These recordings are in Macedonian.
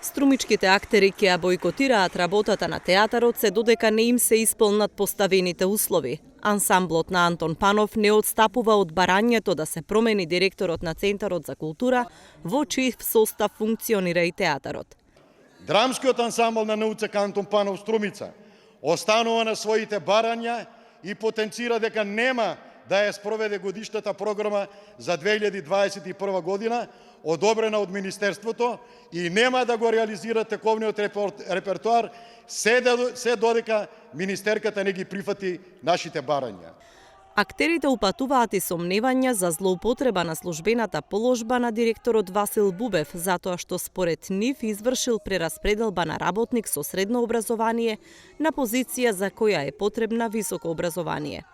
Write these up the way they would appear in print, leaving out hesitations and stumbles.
Струмичките актери ќе ја бойкотираат работата на театарот се додека не им се исполнат поставените услови. Ансамблот на Антон Панов не отстапува од барањето да се промени директорот на Центарот за култура, во чиј состав функционира и театарот. Драмскиот ансамбл на НУЦК Антон Панов Струмица останува на своите барања и потенцира дека нема да ја спроведе годишната програма за 2021 година, одобрена од Министерството, и нема да го реализира тековниот репертуар се додека Министерката не ги прифати нашите барања. Актерите упатуваат и сомневања за злоупотреба на службената положба на директорот Васил Бубев, затоа што според нив извршил прераспределба на работник со средно образование на позиција за која е потребна високо образование.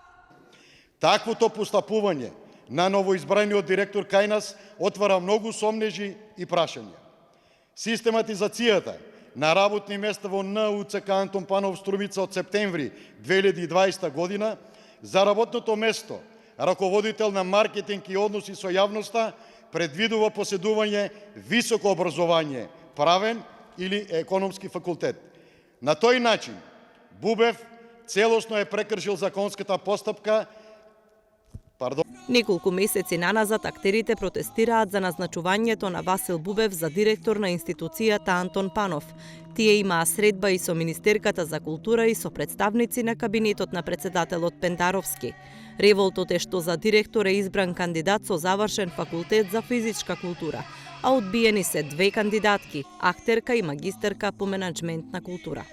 Таквото постапување на новоизбраниот директор кај нас отвара многу сомнежи и прашања. Систематизацијата на работни места во НУЦК Антон Панов Струмица од септември 2020 година за работното место раководител на маркетинг и односи со јавноста предвидува поседување високо образование, правен или економски факултет. На тој начин Бубев целосно е прекршил законската постапка. Неколку месеци наназад актерите протестираат за назначувањето на Васил Бубев за директор на институцијата Антон Панов. Тие имаа средба и со Министерката за култура и со представници на кабинетот на председателот Пендаровски. Револтот е што за директор е избран кандидат со завршен факултет за физичка култура, а одбиени се две кандидатки, актерка и магистерка по менаџмент на култура.